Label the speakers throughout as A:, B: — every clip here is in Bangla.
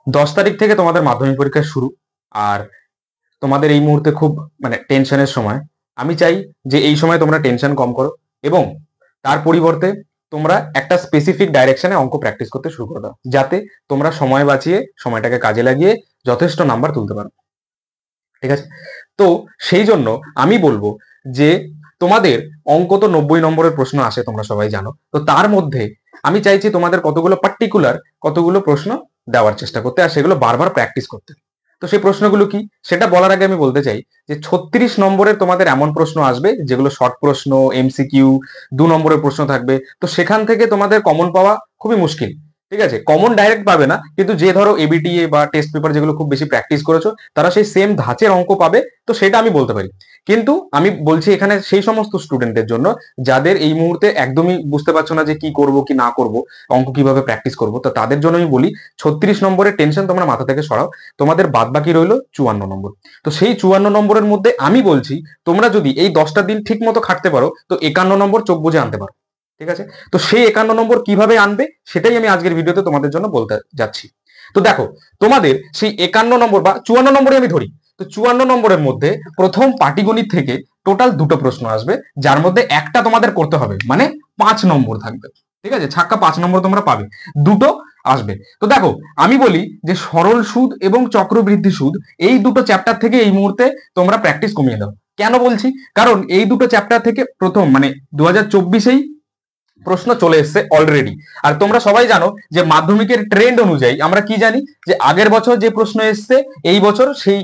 A: 10 তারিখ থেকে তোমাদের মাধ্যমিক পরীক্ষা শুরু। আর তোমাদের এই মুহূর্তে খুব টেনশনের সময়। আমি চাই যে এই সময় তোমরা টেনশন কম করো এবং তার পরিবর্তে তোমরা একটা স্পেসিফিক ডাইরেকশনে অঙ্ক প্র্যাকটিস করতে শুরু করে দাও, যাতে তোমরা সময় বাঁচিয়ে সময়টাকে কাজে লাগিয়ে যথেষ্ট নাম্বার তুলতে পারো। ঠিক আছে? তো সেই জন্য আমি বলবো যে তোমাদের অঙ্ক তো 90 নম্বরের প্রশ্ন আসে, তোমরা সবাই জানো। তো তার মধ্যে আমি চাইছি তোমাদের কতগুলো পার্টিকুলার কতগুলো প্রশ্ন দেওয়ার চেষ্টা করতে, আর সেগুলো বারবার প্র্যাকটিস করতে। তো সেই প্রশ্নগুলো কি সেটা বলার আগে আমি বলতে চাই যে 36 নম্বরের তোমাদের এমন প্রশ্ন আসবে যেগুলো শর্ট প্রশ্ন, এমসিকিউ, 2 নম্বরের প্রশ্ন থাকবে। তো সেখান থেকে তোমাদের কমন পাওয়া খুবই মুশকিল। ঠিক আছে, কমন ডাইরেক্ট পাবে না, কিন্তু যে ধরো এবিটিএ বা টেস্ট পেপার যেগুলো খুব বেশি প্র্যাকটিস করেছো তারা সেই সেম ধাঁচের অঙ্ক পাবে। তো সেটা আমি বলতে পারি। কিন্তু আমি বলছি এখানে সেই সমস্ত স্টুডেন্টদের জন্য যাদের এই মুহূর্তে একদমই বুঝতে পারছো না যে কি করব কি না করব, অঙ্ক কিভাবে প্র্যাকটিস করব। তো তাদের জন্য আমি বলি 36 নম্বরের টেনশন তোমরা মাথা থেকে সরাও, তোমাদের বাদ বাকি রইলো 54 নম্বর। তো সেই 54 নম্বরের মধ্যে আমি বলছি তোমরা যদি এই 10টা দিন ঠিক মতো খাটতে পারো তো 51 নম্বর চোখ বুঝে আনতে পারো। ঠিক আছে? তো সেই 51 নম্বর কিভাবে আনবে সেটাই আমি আজকের ভিডিওতে তোমাদের জন্য বলতে যাচ্ছি। তো দেখো, তোমাদের সেই 51 নম্বর বা 54 নম্বরে আমি ধরি। তো 54 নম্বরের মধ্যে প্রথম পাটিগণিত থেকে টোটাল 2টো প্রশ্ন আসবে, যার মধ্যে একটা তোমাদের করতে হবে, মানে 5 নম্বর থাকবে। ঠিক আছে, ছাক্কা 5 নম্বর তোমরা পাবে, দুটো আসবে। তো দেখো, আমি বলি যে সরল সুদ এবং চক্রবৃদ্ধি সুদ এই দুটো চ্যাপ্টার থেকে এই মুহূর্তে তোমরা প্র্যাকটিস কমিয়ে দাও। কেন বলছি? কারণ এই দুটো চ্যাপ্টার থেকে প্রথম 2024-এই প্রশ্ন চলে এসছে অলরেডি। আর তোমরা সবাই জানো যে মাধ্যমিকের ট্রেন্ড অনুযায়ী আমরা কি জানি যে আগের বছর যে প্রশ্ন এসছে এই বছর সেই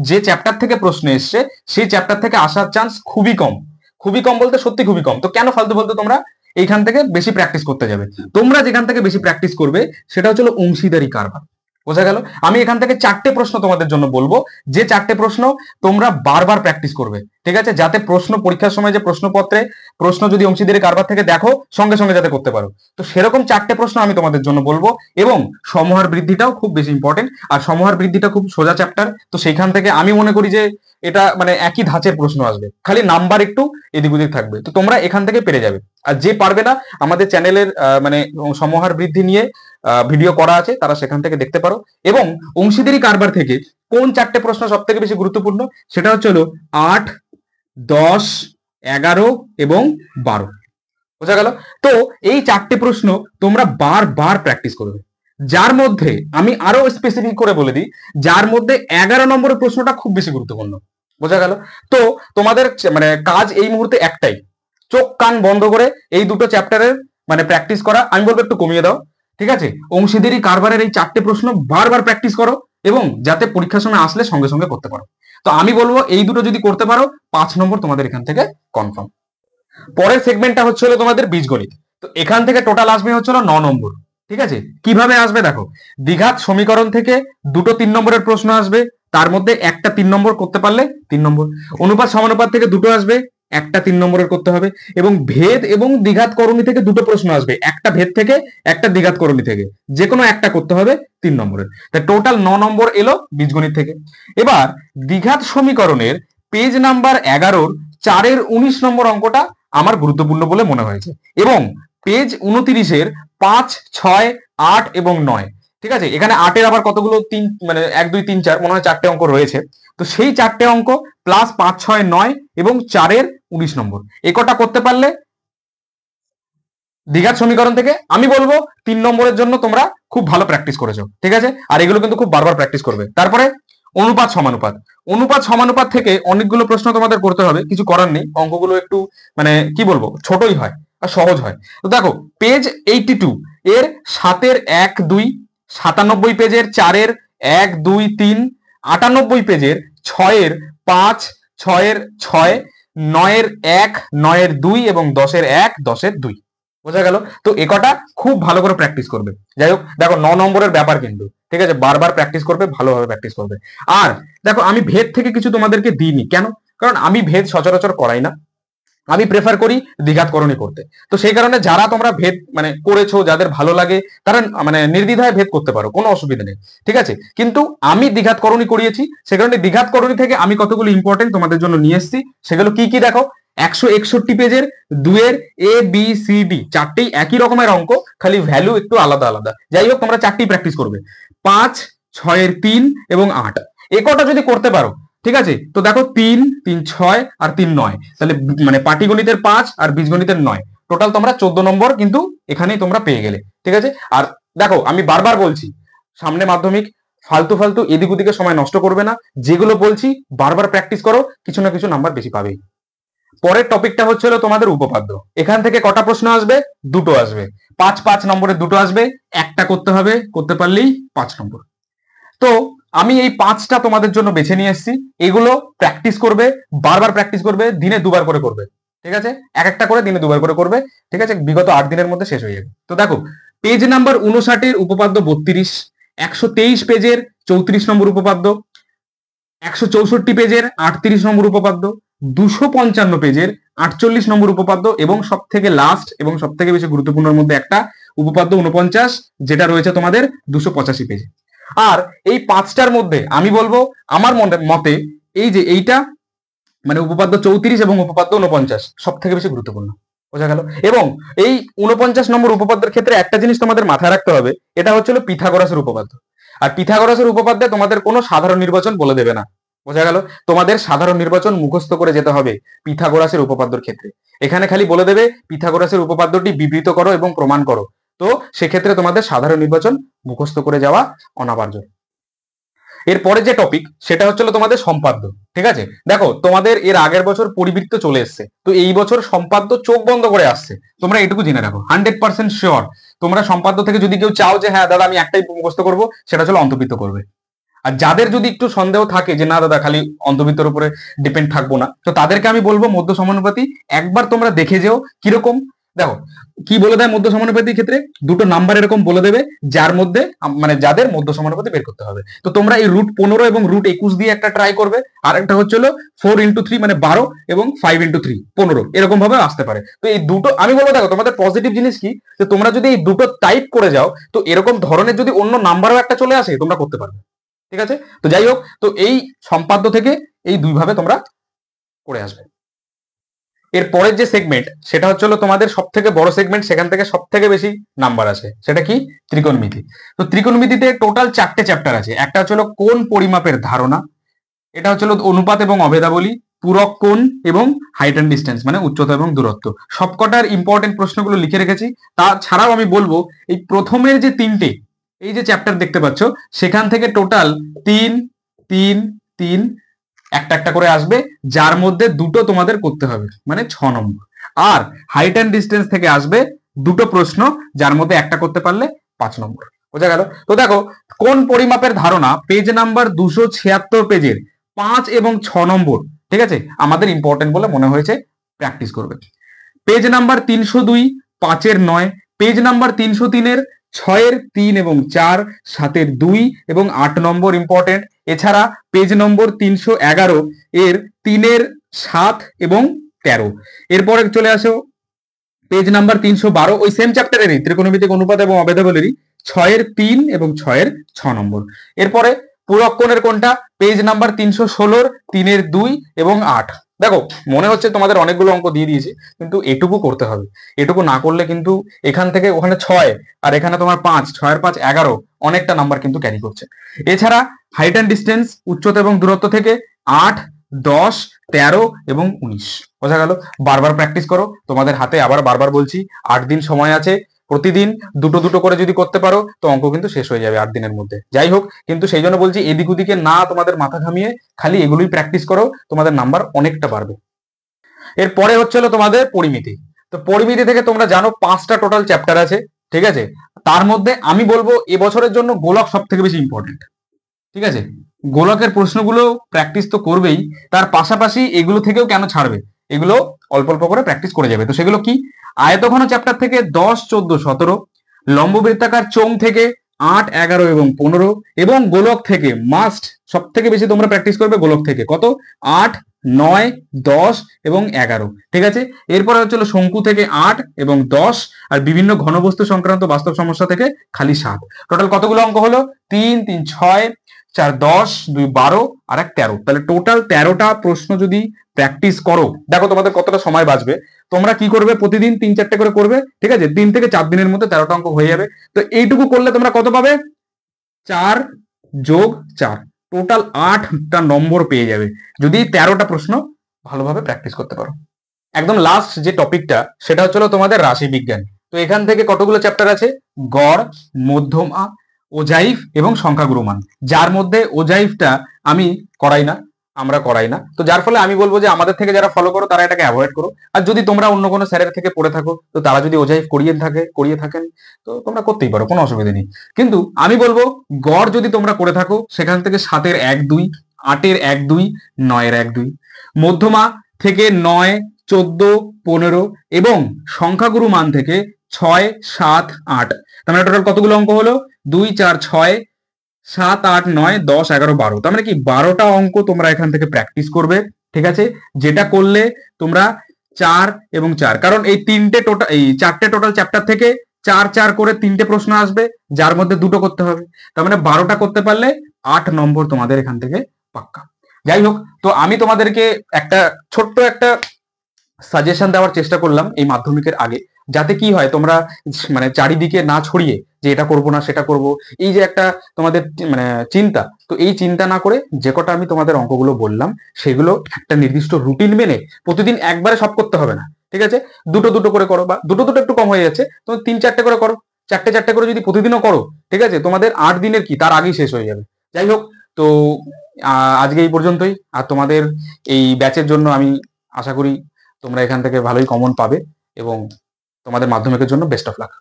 A: যে চ্যাপ্টার থেকে প্রশ্ন এসছে সেই চ্যাপ্টার থেকে আসার চান্স খুবই কম। খুবই কম বলতে সত্যি খুবই কম। তো কেন ফালতু বলতে তোমরা এইখান থেকে বেশি প্র্যাকটিস করতে যাবে? তোমরা যেখান থেকে বেশি প্র্যাকটিস করবে সেটা হচ্ছে অংশীদারি কারবার। বোঝা গেল? আমি এখান থেকে 4টে প্রশ্ন তোমাদের জন্য বলবো, যে 4টে প্রশ্ন তোমরা বারবার প্র্যাকটিস করবে। ঠিক আছে, যাতে প্রশ্ন পরীক্ষার সময় যে প্রশ্নপত্রে প্রশ্ন যদি অংশীদারি কারবার থেকে দেখো সঙ্গে সঙ্গে যাতে করতে পারো। তো সেরকম 4টে প্রশ্ন আমি তোমাদের জন্য বলবো। এবং সমহার বৃদ্ধিটাও খুব বেশি ইম্পর্টেন্ট, আর সমহার বৃদ্ধিটা খুব সোজা চ্যাপ্টার। তো সেইখান থেকে আমি মনে করি যে এটা একই ধাঁচের প্রশ্ন আসবে, খালি নাম্বার একটু এদিক ওদিক থাকবে। তো তোমরা এখান থেকে পেরে যাবে। আর যে পারবে না, আমাদের চ্যানেলের সমহার বৃদ্ধি নিয়ে ভিডিও করা আছে, তারা সেখান থেকে দেখতে পারো। এবং অংশীদারি কারবার থেকে কোন 4টে প্রশ্ন সব থেকে বেশি গুরুত্বপূর্ণ সেটা হচ্ছে 8, 10, 11 এবং 12। বোঝা গেল? তো এই 4টে প্রশ্ন তোমরা বারবার প্র্যাকটিস করবে, যার মধ্যে আমি আরো স্পেসিফিক করে বলে দিই, যার মধ্যে 11 নম্বরের প্রশ্নটা খুব বেশি গুরুত্বপূর্ণ। বোঝা গেল? তো তোমাদের কাজ এই মুহূর্তে একটাই, চোখ কান বন্ধ করে এই দুটো চ্যাপ্টারের প্র্যাকটিস করা। আমি বলবো একটু কমিয়ে দাও। ঠিক আছে, অংশীদারি কারবারের এই 4টে প্রশ্ন বারবার প্র্যাকটিস করো এবং যাতে পরীক্ষার সময় আসলে সঙ্গে সঙ্গে করতে পারো। তো আমি বলবো এই দুটো যদি করতে পারো 5 নম্বর তোমাদের এখান থেকে কনফার্ম। পরের সেগমেন্টটা হচ্ছে তোমাদের বীজগণিত। তো এখান থেকে টোটাল আসবে হচ্ছে 9 নম্বর। ঠিক আছে, কিভাবে আসবে দেখো, দ্বিঘাত সমীকরণ থেকে দুটো 3 নম্বরের প্রশ্ন আসবে, তার মধ্যে একটা 3 নম্বর করতে পারলে 3 নম্বর। অনুপাত সমানুপাত থেকে দুটো আসবে, একটা 3 নম্বরের করতে হবে। এবং ভেদ এবং দ্বিঘাত করণী থেকে দুটো প্রশ্ন আসবে, একটা ভেদ থেকে একটা দ্বিঘাত করণী থেকে, যে কোনো একটা করতে হবে 3 নম্বরের। তাই টোটাল 9 নম্বর এলো বীজগণিত থেকে। এবার দ্বিঘাত সমীকরণের পেজ নাম্বার 11-র 4-এর 19 নম্বর অঙ্কটা আমার গুরুত্বপূর্ণ বলে মনে হয়েছে। এবং পেজ 29-এর 5, 6, 8 এবং 9। ঠিক আছে, এখানে 8-এর আবার কতগুলো 1, 2, 3, 4 মনে হয় 4টে অঙ্ক রয়েছে। তো সেই 4টে অঙ্ক প্লাস 5, 6, 9 এবং 4-এর 19 নম্বর এ কটা করতে পারলে দ্বিঘাত সমীকরণ থেকে আমি বলবো 3 নম্বরের জন্য তোমরা খুব ভালো প্র্যাকটিস করেছো। ঠিক আছে, আর এগুলো কিন্তু খুব বারবার প্র্যাকটিস করবে। তারপরে অনুপাত সমানুপাত। অনুপাত সমানুপাত থেকে অনেকগুলো প্রশ্ন তোমাদের করতে হবে, কিছু করার নেই, অঙ্কগুলো একটু কি বলবো ছোটই হয় আর সহজ হয়। তো দেখো, পেজ 82 এর 7-এর 1, 2, 97 পেজের 4-এর 1, 2, 3, 98 পেজের 6-এর 5, 6-এর 6, 9-এর 1, 9-এর 2 এবং 10-এর 1, 10-এর 2। বোঝা গেল? তো এ কটা খুব ভালো করে প্র্যাকটিস করবে। যাই হোক, দেখো 9 নম্বরের ব্যাপার কিন্তু, ঠিক আছে, বারবার প্র্যাকটিস করবে, ভালোভাবে প্র্যাকটিস করবে। আর দেখো, আমি ভেদ থেকে কিছু তোমাদেরকে দিইনি, কেন? কারণ আমি ভেদ সচরাচর করাই না, আমি প্রেফার করি দ্বিঘাত করণী করতে। তো সেই কারণে যারা তোমরা ভেদ করেছো, যাদের ভালো লাগে তারা নির্দ্বিধায় ভেদ করতে পারো, কোনো অসুবিধা নেই। ঠিক আছে, কিন্তু আমি দ্বিঘাত করণী করিয়েছি, সে কারণে দ্বিঘাত করণী থেকে আমি কতগুলো ইম্পর্টেন্ট তোমাদের জন্য নিয়ে এসেছি। সেগুলো কি কি দেখো, 161 পেজের 2-এর এ বি সি ডি 4টেই একই রকমের অঙ্ক, খালি ভ্যালু একটু আলাদা আলাদা। যাই হোক, তোমরা 4টি প্র্যাকটিস করবে। 5, 6 এর 3 এবং 8, এ কটা যদি করতে পারো, ঠিক আছে, তো দেখো 3 3 6 আর 3 9, তাহলে মানে পাটিগণিতের 5 আর বীজগণিতের 9, টোটাল তোমরা 14 নম্বর কিন্তু এখানেই তোমরা পেয়ে গেলে। ঠিক আছে, আর দেখো আমি বারবার বলছি, সামনে মাধ্যমিক, ফালতু ফালতু এদিক ওদিকে সময় নষ্ট করবে না, যেগুলো বলছি বারবার প্র্যাকটিস করো, কিছু না কিছু নাম্বার বেশি পাবেই। পরের টপিকটা হচ্ছিল তোমাদের উপপাদ্য। এখান থেকে কটা প্রশ্ন আসবে? দুটো আসবে। 5 5 নম্বরে দুটো আসবে, একটা করতে হবে, করতে পারলেই 5 নম্বর। তো আমি এই 5টা তোমাদের জন্য বেছে নিয়ে এসেছি, এগুলো প্র্যাকটিস করবে, বারবার প্র্যাকটিস করবে, দিনে দুবার করে করবে। ঠিক আছে, এক একটা করে দিনে দুবার করে করবে। ঠিক আছে, বিগত 8 দিনের মধ্যে শেষ হয়ে যাবে। তো দেখো, পেজ নাম্বার 59 এর উপপাদ্য 32, 123 পেজের 34 নম্বর উপপাদ্য, 164 পেজের 38 নম্বর উপপাদ্য, 255 পেজের 48 নম্বর উপপাদ্য, এবং সব থেকে লাস্ট এবং সব থেকে বেশি গুরুত্বপূর্ণের মধ্যে একটা উপপাদ্য 49, যেটা রয়েছে তোমাদের 285 পেজে। আর এই 5টার মধ্যে আমি বলবো আমার মতে এই যে এইটা মানে উপপাদ্য 34 এবং উপপাদ্য 49 সব থেকে বেশি গুরুত্বপূর্ণ। বোঝা গেল? এবং এই 49 নম্বর উপপাদ্যের ক্ষেত্রে একটা জিনিস তোমাদের মাথায় রাখতে হবে, এটা হচ্ছিল পিথাগোরাসের উপপাদ্য। আর পিথাগোরাসের উপপাদ্যে তোমাদের কোনো সাধারণ নির্বাচন বলে দেবে না। বোঝা গেল? তোমাদের সাধারণ নির্বাচন মুখস্থ করে যেতে হবে পিথাগোরাসের উপপাদ্যর ক্ষেত্রে। এখানে খালি বলে দেবে পিথাগোরাসের উপপাদ্যটি বিবৃত করো এবং প্রমাণ করো। তো সেক্ষেত্রে তোমাদের সাধারণ নির্বাচন মুখস্থ করে যাওয়া অনাবার্য। এরপরে যে টপিক সেটা হচ্ছিল তোমাদের সম্পাদ্য। ঠিক আছে, দেখো তোমাদের এর আগের বছর পরিবৃত্ত চলে এসছে, তো এই বছর সম্পাদ্য চোখ বন্ধ করে আসছে। তোমরা এটুকু জেনে রাখো, 100% শিওর তোমরা সম্পাদ্য থেকে যদি কেউ চাও যে হ্যাঁ দাদা আমি একটাই মুখস্থ করবো, সেটা হচ্ছে অন্তর্বৃত্ত করবে। আর যাদের যদি একটু সন্দেহ থাকে যে না দাদা খালি অন্তর্বৃত্তের উপরে ডিপেন্ড থাকবো না, তো তাদেরকে আমি বলবো মধ্য সমানুপাতি একবার তোমরা দেখে যেও কিরকম। দেখো কি বলে দেয় মধ্য সমানুপাতির ক্ষেত্রে, দুটো নাম্বার এরকম বলে দেবে যার মধ্যে মানে যাদের মধ্য সমানুপাতি বের করতে হবে। তো তোমরা এই √15 এবং √21 দিয়ে একটা ট্রাই করবে, আর একটা হচ্ছিল 4 × 3 মানে 12 এবং 5 × 3 15, এরকম ভাবে আসতে পারে। তো এই দুটো আমি বলবো, দেখো তোমাদের পজিটিভ জিনিস কি, যে তোমরা যদি এই দুটো টাইপ করে যাও, তো এরকম ধরনের যদি অন্য নাম্বারও একটা চলে আসে তোমরা করতে পারবে। ঠিক আছে, তো যাই হোক, তো এই সম্পাদ্য থেকে এই দুইভাবে তোমরা করে আসবে। এর পরের যে সেগমেন্ট সেটা হচ্ছে তোমাদের সব থেকে বড় সেগমেন্ট, সেখান থেকে সব থেকে বেশি নাম্বার আছে, সেটা কি? ত্রিকোণমিতি। তো ত্রিকোণমিতিতে টোটাল 4টে চ্যাপ্টার আছে। একটা হচ্ছে কোণ পরিমাপের ধারণা, এটা হচ্ছে অনুপাত এবং অভেদাবলী, পূরক কোণ এবং হাইট অ্যান্ড ডিস্টেন্স মানে উচ্চতা এবং দূরত্ব। সবকটার ইম্পর্টেন্ট প্রশ্নগুলো লিখে রেখেছি। তাছাড়াও আমি বলবো এই প্রথমের যে 3টে এই যে চ্যাপ্টার দেখতে পাচ্ছ, সেখান থেকে টোটাল 3 3 3 একটা একটা করে আসবে, যার মধ্যে দুটো তোমাদের করতে হবে মানে 6 নম্বর। আর হাইট অ্যান্ড ডিস্টেন্স থেকে আসবে দুটো প্রশ্ন, যার মধ্যে একটা করতে পারলে 5 নম্বর। বোঝা গেল? তো দেখো, কোন পরিমাপের ধারণা পেজ নাম্বার 276 পেজের 5 এবং 6 নম্বর, ঠিক আছে, আমাদের ইম্পর্টেন্ট বলে মনে হয়েছে, প্র্যাকটিস করবে। পেজ নাম্বার 302 5-এর 9, পেজ নাম্বার 303-এর 6-এর 3 এবং 4, 7-এর 2 এবং 8 নম্বর ইম্পর্টেন্ট। এছাড়া পেজ নম্বর 311 এর 3-এর 7 এবং 13। এরপরে চলে আসো পেজ নাম্বার 312, ওই সেম চ্যাপ্টারেরই ত্রিকোণমিতিক অনুপাত এবং অভেদাবলীরই 6-এর 3 এবং 6-এর 6 নম্বর। এরপরে পূরক কোণের কোণটা পেজ নাম্বার 316-র 3-এর 2 এবং 8। দেখো মনে হচ্ছে তোমাদের অনেকগুলো অঙ্ক দিয়ে দিয়েছি, কিন্তু এটুকু করতে হবে। এটুকু না করলে কিন্তু এখান থেকে ওখানে 6 আর এখানে তোমার 5, 6-এর 5 11, অনেকটা নাম্বার কিন্তু ক্যারি করছে। এছাড়া হাইট অ্যান্ড ডিস্টেন্স উচ্চতা এবং দূরত্ব থেকে 8, 10, 13 এবং 19। বোঝা গেল? বারবার প্র্যাকটিস করো, তোমাদের হাতে আবার বারবার বলছি 8 দিন সময় আছে, প্রতিদিন দুটো দুটো করে যদি করতে পারো তো অঙ্ক কিন্তু শেষ হয়ে যাবে 8 দিনের মধ্যে। যাই হোক, কিন্তু সেই জন্য বলছি এদিক ওদিকে না তোমাদের মাথা ঘামিয়ে খালি এগুলোই প্র্যাকটিস করো, তোমাদের নাম্বার অনেকটা বাড়বে। এরপরে হচ্ছিল তোমাদের পরিমিতি। তো পরিমিতি থেকে তোমরা জানো 5টা টোটাল চ্যাপ্টার আছে। ঠিক আছে, তার মধ্যে আমি বলবো এবছরের জন্য গোলক সব থেকে বেশি ইম্পর্টেন্ট। ঠিক আছে, গোলকের প্রশ্নগুলো প্র্যাকটিস তো করবেই, তার পাশাপাশি এগুলো থেকেও কেন ছাড়বে, এগুলো অল্প অল্প করে প্র্যাকটিস করে যাবে। তো সেগুলো কি? আয়তঘন চ্যাপ্টার থেকে 10, 14, 17, লম্ববৃত্তাকার চোঙ থেকে 8, 11 এবং 15, এবং গোলক থেকে মাস্ট সব থেকে বেশি তোমরা প্র্যাকটিস করবে গোলক থেকে কত? 8, 9, 10 এবং 11। ঠিক আছে, এরপরে হচ্ছিল শঙ্কু থেকে 8 এবং 10, আর বিভিন্ন ঘনবস্তু সংক্রান্ত বাস্তব সমস্যা থেকে খালি 7। টোটাল কতগুলো অঙ্ক হলো? 3 3 6 4 10 2 12 আর 1 13। তাহলে টোটাল 13টা প্রশ্ন যদি প্র্যাকটিস করো, দেখো তোমাদের কতটা সময় বাঁচবে। তোমরা কি করবে, প্রতিদিন 3-4টে করে করবে। ঠিক আছে, 3 থেকে 4 দিনের মধ্যে 13টা অঙ্ক হয়ে যাবে। তো এইটুকু করলে তোমরা কত পাবে? 4 যোগ 4, টোটাল 8টা নম্বর পেয়ে যাবে যদি 13টা প্রশ্ন ভালোভাবে প্র্যাকটিস করতে পারো। একদম লাস্ট যে টপিকটা সেটা হচ্ছিল তোমাদের রাশি বিজ্ঞান। তো এখান থেকে কতগুলো চ্যাপ্টার আছে? গড়, মধ্যমা, ওজাইফ এবং সংখ্যাগুরুমান, যার মধ্যে ওজাইফটা আমি করাই না, আমরা করাই না। তো যার ফলে আমি বলবো যে আমাদের থেকে যারা ফলো করো তারা এটাকে অ্যাভয়েড করো। আর যদি তোমরা অন্য কোনো স্যারের থেকে পড়ে থাকো, তো তারা যদি ওজাইফ করিয়ে থাকেন, তো তোমরা করতেই পারো, কোনো অসুবিধা নেই। কিন্তু আমি বলবো গড় যদি তোমরা করে থাকো, সেখান থেকে 7-এর 1-2, 8-এর 1-2, 9-এর 1-2, মধ্যমা থেকে 9, 14, 15 এবং সংখ্যাগুরু মান থেকে 6, 7, 8। তার মানে টোটাল কতগুলো অঙ্ক হলো? 2, 4, 6, 7, 8, 9, 10, 11, 12। তার মানে কি 12টা অঙ্ক তোমরা এখান থেকে প্র্যাকটিস করবে, ঠিক আছে? যেটা করলে তোমরা 4 এবং 4, কারণ এই 4টে টোটাল চ্যাপ্টার থেকে 4 4 করে 3টে প্রশ্ন আসবে, যার মধ্যে 2টো করতে হবে। তার মানে 12টা করতে পারলে 8 নম্বর তোমাদের এখান থেকে পাক্কা। যাই হোক, তো আমি তোমাদেরকে ছোট্ট একটা সাজেশন দেওয়ার চেষ্টা করলাম এই মাধ্যমিকের আগে, যাতে কি হয় তোমরা মানে চারিদিকে না ছড়িয়ে যে এটা করব না সেটা করব, এই যে একটা তোমাদের মানে চিন্তা, তো এই চিন্তা না করে যে কটা আমি তোমাদের অঙ্কগুলো বললাম সেগুলো একটা নির্দিষ্ট রুটিন মেনে প্রতিদিন একবারে সব করতে হবে না, ঠিক আছে? দুটো দুটো করে করো, বা দুটো দুটো একটু কম হয়ে যাচ্ছে, তুমি 3-4টে করে করো, 4টে করে যদি প্রতিদিনও করো, ঠিক আছে, তোমাদের 8 দিনের কি তার আগেই শেষ হয়ে যাবে। যাই হোক, তো আজকে এই পর্যন্তই। আর তোমাদের এই ব্যাচের জন্য আমি আশা করি তোমরা এখান থেকে ভালোই কমন পাবে এবং তোমাদের মাধ্যমিকের জন্য বেস্ট অফ লাক।